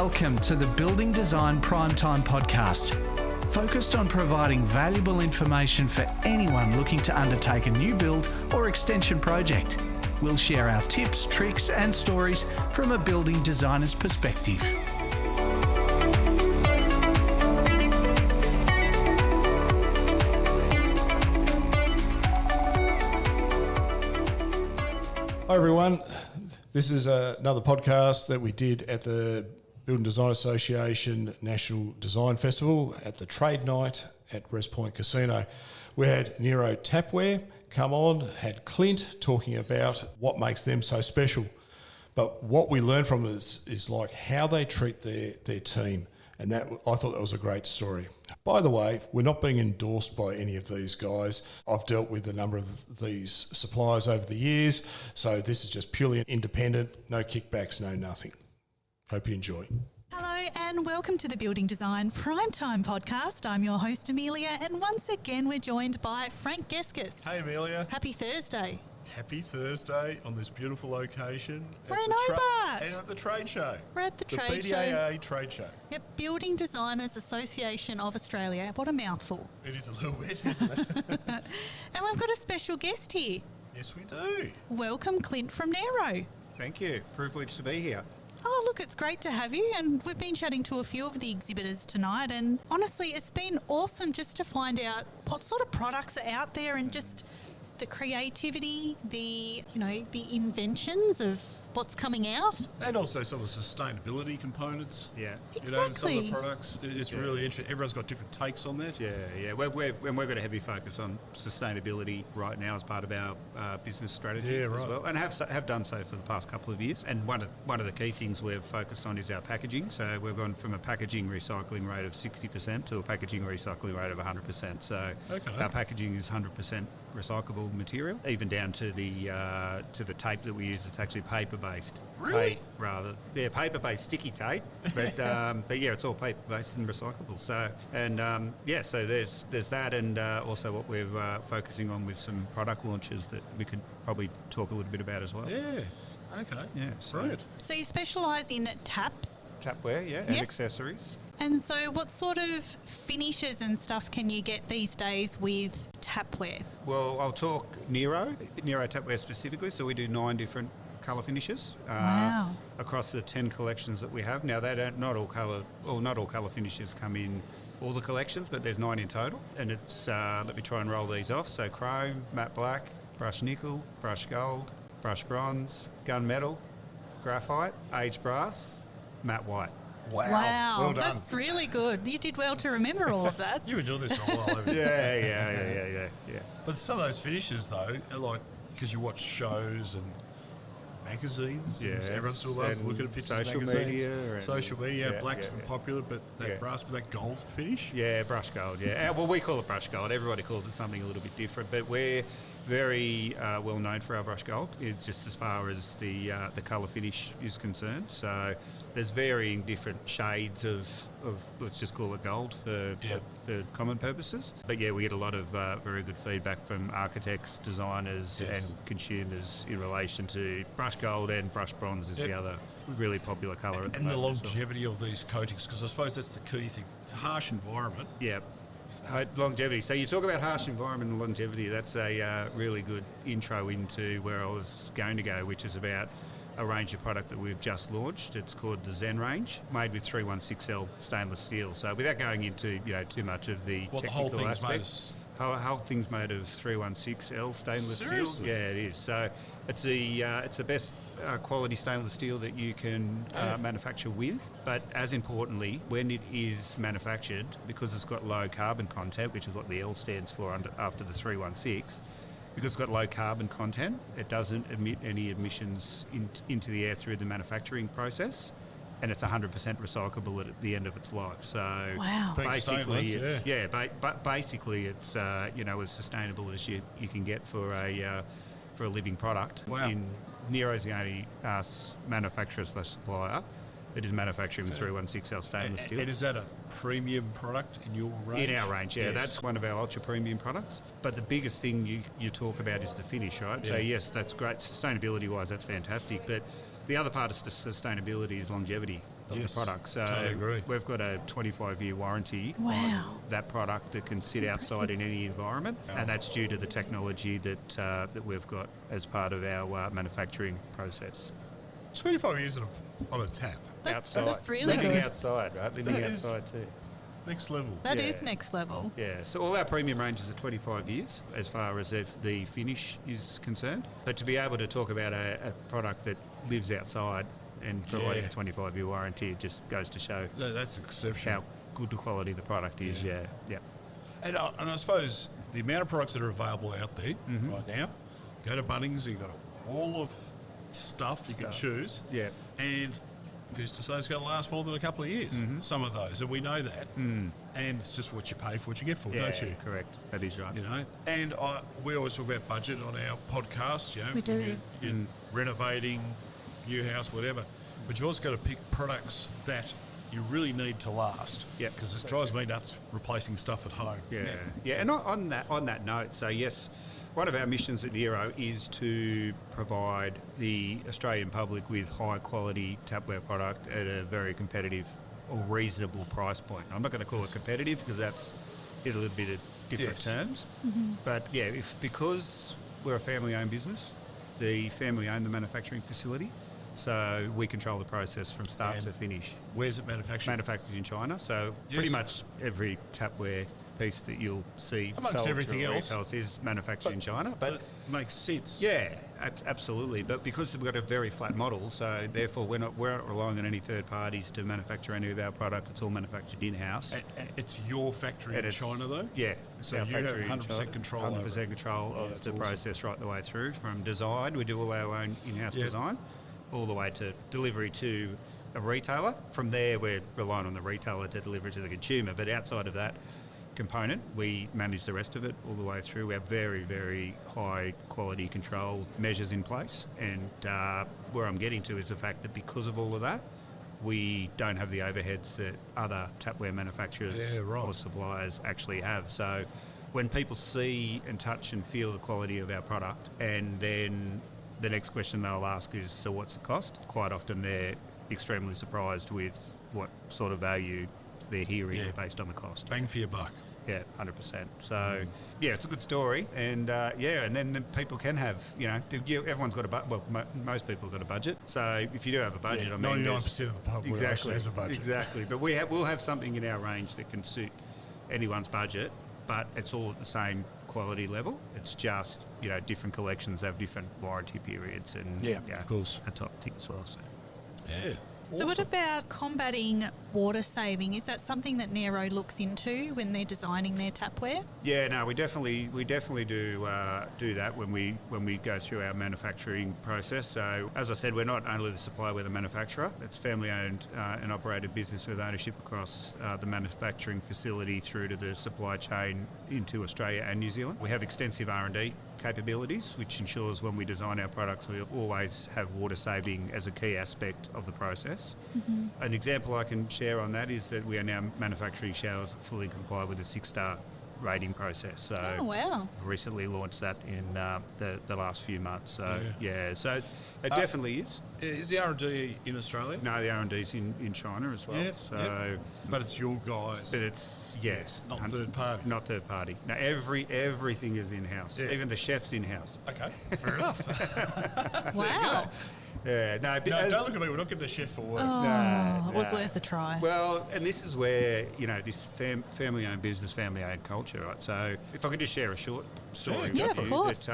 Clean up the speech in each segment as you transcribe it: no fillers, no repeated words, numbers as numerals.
Welcome to the Building Design Primetime Podcast, focused on providing valuable information for anyone looking to undertake a new build or extension project. We'll share our tips, tricks and stories from a building designer's perspective. Hi everyone, this is another podcast that we did at the Building Design Association National Design Festival at the trade night at Wrestpoint Casino. We had Nero Tapware come on, had Clint talking about what makes them so special. But what we learned from them is like how they treat their team. And that, I thought that was a great story. By the way, we're not being endorsed by any of these guys. I've dealt with a number of these suppliers over the years, so this is just purely independent, no kickbacks, no nothing. Hope you enjoy. Hello and welcome to the Building Design Primetime Podcast. I'm your host Amelia, and once again we're joined by Frank Geskus. Hey Amelia. Happy Thursday. Happy Thursday on this beautiful location. We're in Hobart. And at the trade show. We're at the trade show. The BDAA trade show. Yep, Building Designers Association of Australia. What a mouthful. It is a little bit, isn't it? And we've got a special guest here. Yes, we do. Welcome, Clint from Nero. Thank you. Privileged to be here. Oh, look, it's great to have you. And we've been chatting to a few of the exhibitors tonight. And honestly, it's been awesome just to find out what sort of products are out there and just the creativity, the inventions of what's coming out. And also some of the sustainability components. Yeah. Exactly. Some of the products. It's really interesting. Everyone's got different takes on that. Yeah. We've got a heavy focus on sustainability right now as part of our business strategy as well, and have done so for the past couple of years. And one of the key things we've focused on is our packaging. So we've gone from a packaging recycling rate of 60% to a packaging recycling rate of 100%. So our packaging is 100% recyclable material, even down to the tape that we use. It's actually paper-based tape rather. Yeah, paper-based sticky tape, but yeah, it's all paper-based and recyclable. So so there's that, and also what we're focusing on with some product launches that we could probably talk a little bit about as well. Yeah. Okay. Yeah. Brilliant. So you specialise in taps. Tapware, yeah, and accessories. And so what sort of finishes and stuff can you get these days with tapware? Well, I'll talk Nero Tapware specifically. So we do 9 different colour finishes across the 10 collections that we have. Now, not all colour finishes come in all the collections, but there's 9 in total. And it's let me try and roll these off. So chrome, matte black, brushed nickel, brushed gold, brushed bronze, gunmetal, graphite, aged brass, matte white. Wow, well done. That's really good. You did well to remember all of that. You've been doing this for a while, haven't you? Yeah. But some of those finishes, though, are like, because you watch shows and magazines. Yes, Everyone still loves looking at pictures of magazines. Social media. Black's been popular, but that brass with that gold finish. Yeah, brushed gold, yeah. Well, we call it brushed gold. Everybody calls it something a little bit different, but we're very well known for our brushed gold, just as far as the colour finish is concerned. So there's varying different shades of let's just call it gold for common purposes. But yeah, we get a lot of very good feedback from architects, designers and consumers in relation to brushed gold, and brushed bronze is the other really popular colour. And the longevity of these coatings, because I suppose that's the key thing. It's a harsh environment. Yeah. Longevity. So you talk about harsh environment and longevity. That's a really good intro into where I was going to go, which is about a range of product that we've just launched. It's called the Zen range, made with 316L stainless steel. So without going into too much of the technical aspects, whole thing's made of 316L stainless steel. Yeah, it is. So it's the best quality stainless steel that you can manufacture with. But as importantly, when it is manufactured, because it's got low carbon content, which is what the L stands for after the 316, because it's got low carbon content, it doesn't emit any emissions into the air through the manufacturing process, and it's 100% recyclable at the end of its life. So basically, basically it's as sustainable as you can get for a living product. Wow. Nero's the only manufacturer/supplier that is manufacturing 316L stainless steel. And is that a premium product in your range? In our range, yeah. Yes. That's one of our ultra-premium products. But the biggest thing you talk about is the finish, right? Yeah. So, yes, that's great. Sustainability-wise, that's fantastic. But the other part of sustainability is longevity. of the product. So totally agree. we've got a 25-year warranty Wow. on that product that can sit outside in any environment, and that's due to the technology that we've got as part of our manufacturing process. 25 years on a tap. That's really Living good. outside, right? Living That is- outside too. Next level. That Yeah. is next level. Yeah, so all our premium ranges are 25 years as far as if the finish is concerned. But to be able to talk about a product that lives outside and providing Yeah. a 25-year warranty, it just goes to show That's exceptional. how good the quality of the product is. Yeah. And I suppose the amount of products that are available out there Mm-hmm. right now, go to Bunnings, you've got a wall of stuff you can choose. Yeah. And who's to say it's going to last more than a couple of years? Some of those, and we know that. And it's just what you pay for, what you get for, Yeah, don't you? correct. That is right. You know, and we always talk about budget on our podcast. You know, We do. when you're renovating, new house, whatever. But you've also got to pick products that you really need to last. Yep. Because it drives me nuts replacing stuff at home. Yeah. And on that note, so yes, one of our missions at Nero is to provide the Australian public with high quality tapware product at a very competitive or reasonable price point. I'm not going to call it competitive because that's in a little bit of different Yes. terms. But yeah, because we're a family owned business, the family own the manufacturing facility, so we control the process from start to finish. Where's it manufactured? Manufactured in China, so pretty much every tapware piece that you'll see Amongst sold everything through else. retailers is manufactured in China. But it makes sense. yeah, absolutely. But because we've got a very flat model, so therefore we're not relying on any third parties to manufacture any of our product. It's all manufactured in-house. It's your factory And in it's- China, though? Yeah. It's So our you have factory in 100% China. control over it. 100% control of that's the awesome. process right the way through. From design, we do all our own in-house Yep. design, all the way to delivery to a retailer. From there, we're relying on the retailer to deliver to the consumer. But outside of that component, we manage the rest of it all the way through. We have very, very high quality control measures in place. And where I'm getting to is the fact that because of all of that, we don't have the overheads that other tapware manufacturers or suppliers actually have. So when people see and touch and feel the quality of our product, and then the next question they'll ask is, so what's the cost? Quite often they're extremely surprised with what sort of value they're hearing based on the cost. Bang for your buck. Yeah, 100%. So, yeah, it's a good story. And, and then people can have, everyone's got a budget. Well, most people have got a budget. So if you do have a budget, I mean... 99% of the public actually has a budget. Exactly. But we'll have something in our range that can suit anyone's budget, but it's all at the same quality level. It's just, different collections have different warranty periods and, of course, a top tick as well. So. Yeah. So what about combating water saving? Is that something that Nero looks into when they're designing their tapware? Yeah, no, we definitely do that when we go through our manufacturing process. So as I said, we're not only the supplier, we're the manufacturer. It's family owned and operated business with ownership across the manufacturing facility through to the supply chain into Australia and New Zealand. We have extensive R&D capabilities, which ensures when we design our products, we always have water saving as a key aspect of the process. An example I can share on that is that we are now manufacturing showers that fully comply with the 6-star rating process. So Oh, wow. recently launched that in the last few months. So so it definitely is. Is the R&D in Australia? No, the R&D's in China as well. But it's your guys. But it's not third party. Not third party. No, everything is in-house. Yeah. Even the chef's in-house. Okay, fair enough. Wow. Yeah, no, but No, don't look at me. We're not getting a chef for work. Oh, it was worth a try. Well, and this is where, this family-owned business, family-owned culture, right? So if I could just share a short story Yeah, with of you. course.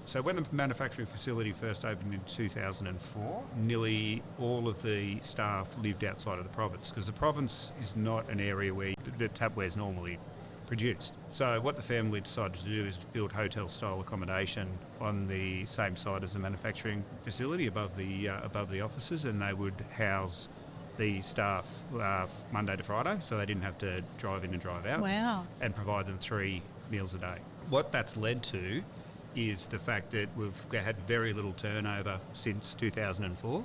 So when the manufacturing facility first opened in 2004, nearly all of the staff lived outside of the province because the province is not an area where the tapware is normally produced. So what the family decided to do is build hotel-style accommodation on the same site as the manufacturing facility above the offices, and they would house the staff Monday to Friday, so they didn't have to drive in and drive out. Wow. And provide them 3 meals a day. What that's led to is the fact that we've had very little turnover since 2004.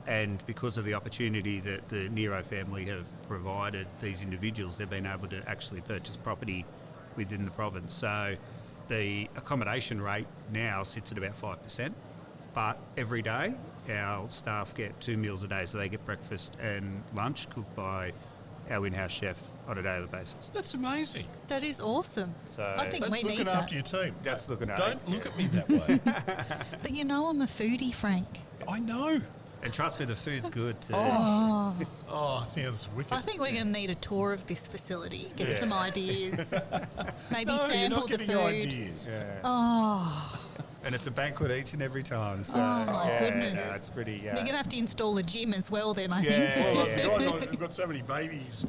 And because of the opportunity that the Nero family have provided these individuals, they've been able to actually purchase property within the province. So the accommodation rate now sits at about 5%. But every day, our staff get 2 meals a day, so they get breakfast and lunch cooked by our in-house chef on a daily basis. That's amazing. That is awesome. So I think That's we need looking that. after your team. That's looking after. Don't look at me that way. But you know I'm a foodie, Frank. I know. And trust me, the food's good too. Oh, sounds wicked. I think we're going to need a tour of this facility, get some ideas, maybe No, you're sample not the giving food. you ideas. Yeah. Oh, And it's a banquet each and every time. So Oh, my yeah, goodness. no, it's pretty. you're going to have to install a gym as well then, I Yeah. think. Well, the guys have got so many babies.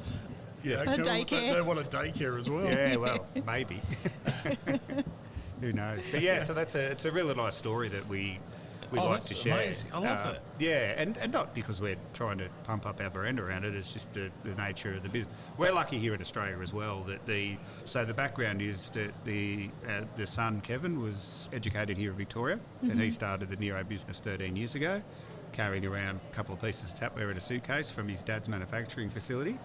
Yeah, daycare. They want a daycare as well. Yeah, well, maybe. Who knows? But yeah, so it's a really nice story that we like that's to share. amazing. I love that. Yeah, and not because we're trying to pump up our brand around it. It's just the nature of the business. We're lucky here in Australia as well that the background is that the son Kevin was educated here in Victoria, and he started the Nero business 13 years ago, carrying around a couple of pieces of tapware in a suitcase from his dad's manufacturing facility.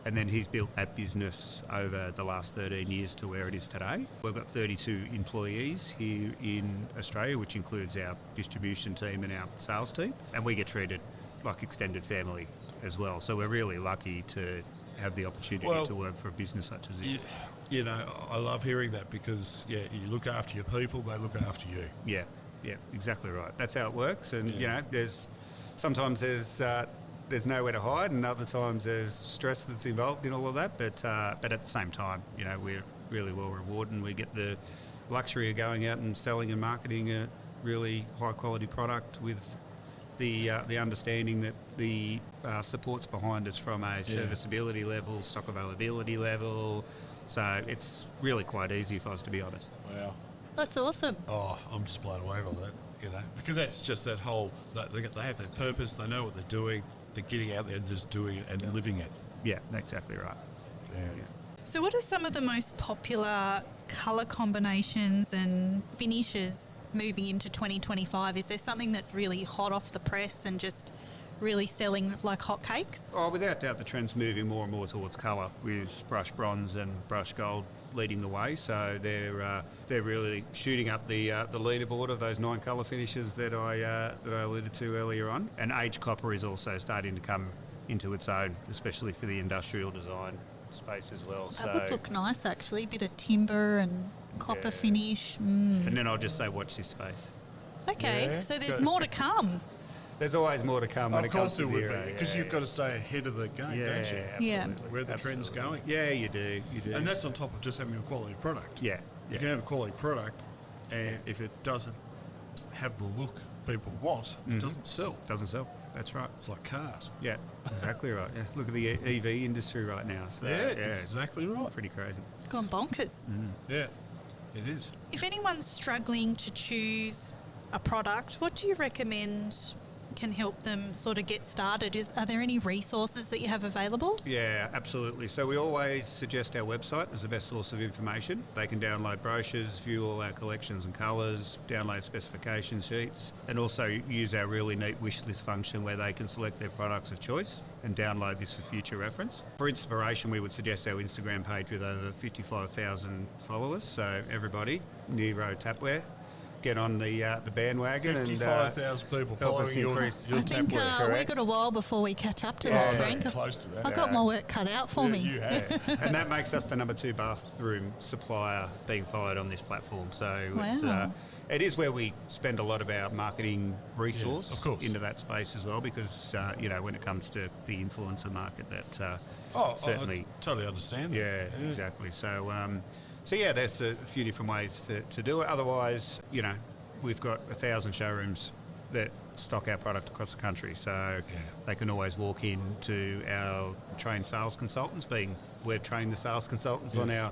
And then he's built that business over the last 13 years to where it is today. We've got 32 employees here in Australia, which includes our distribution team and our sales team. And we get treated like extended family as well. So we're really lucky to have the opportunity to work for a business such as this. You know, I love hearing that because, you look after your people, they look after you. Yeah, exactly right. That's how it works. And, sometimes there's nowhere to hide, and other times there's stress that's involved in all of that. But at the same time, we're really well rewarded, and we get the luxury of going out and selling and marketing a really high quality product with the understanding that the support's behind us from a serviceability level, stock availability level. So it's really quite easy for us, to be honest. Wow. That's awesome. Oh, I'm just blown away by that, because that's just that whole, they have that purpose, they know what they're doing, they're getting out there and just doing it and living it. Yeah, exactly right. Yeah. So what are some of the most popular colour combinations and finishes moving into 2025? Is there something that's really hot off the press and just really selling like hotcakes? Oh, without doubt, the trend's moving more and more towards colour, with brush bronze and brush gold leading the way. So they're really shooting up the leaderboard of those 9 colour finishes that I alluded to earlier on. And aged copper is also starting to come into its own, especially for the industrial design space as well. That would look nice, actually. A bit of timber and copper finish. And then I'll just say, watch this space. Okay, Yeah. so there's more to come. There's always more to come when Of it comes course to it would Nero, be, because you've got to stay ahead of the game, don't you? absolutely. Yeah. Where the trend's going. Yeah, you do. And that's on top of just having a quality product. Yeah. You can have a quality product, and if it doesn't have the look people want, it doesn't sell. Doesn't sell. That's right. It's like cars. Yeah, exactly right. Yeah. Look at the EV industry right now. So, It's exactly right. pretty crazy. Gone bonkers. Yeah, it is. If anyone's struggling to choose a product, what do you recommend can help them sort of get started? Are there any resources that you have available? Yeah, absolutely. So we always suggest our website as the best source of information. They can download brochures, view all our collections and colours, download specification sheets, and also use our really neat wish list function where they can select their products of choice and download this for future reference. For inspiration, we would suggest our Instagram page with over 55,000 followers. So everybody, Nero Tapware, get on the bandwagon 55,000 people help us following your increase. I think Tapware. we've got a while before we catch up to Yeah, that, very Frank. Close to that. I've got my work cut out for me. You have. And that makes us the number 2 bathroom supplier being followed on this platform. So Wow. it is where we spend a lot of our marketing resource Yeah, of course. into that space as well, because when it comes to the influencer market, that certainly. I totally understand that. Yeah, exactly. So there's a few different ways to do it. Otherwise, we've got 1,000 showrooms that stock our product across the country, so they can always walk in to our trained sales consultants, we've trained the sales consultants on our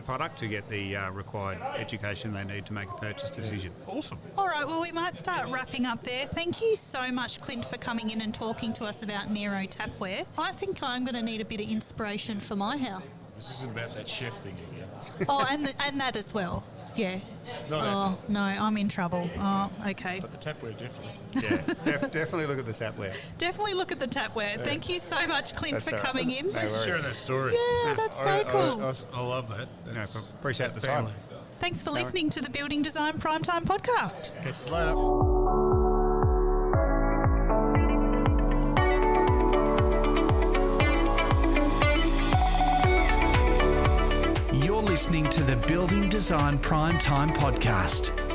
product to get the required education they need to make a purchase decision. Awesome. All right, well, we might start wrapping up there. Thank you so much, Clint, for coming in and talking to us about Nero Tapware. I think I'm going to need a bit of inspiration for my house. This isn't about that chef thing again. Oh, and that as well. Yeah. Not no, I'm in trouble. Oh, okay. But the tapware, definitely. Yeah, definitely look at the tapware. Definitely look at the tapware. Thank you so much, Clint, That's for all right. coming in. No worries. Sharing that story. Yeah, that's so cool. I love that. No, appreciate the family. time. Thanks for listening to the Building Design Primetime Podcast. Catch us later. listening to the Building Design Prime Time podcast.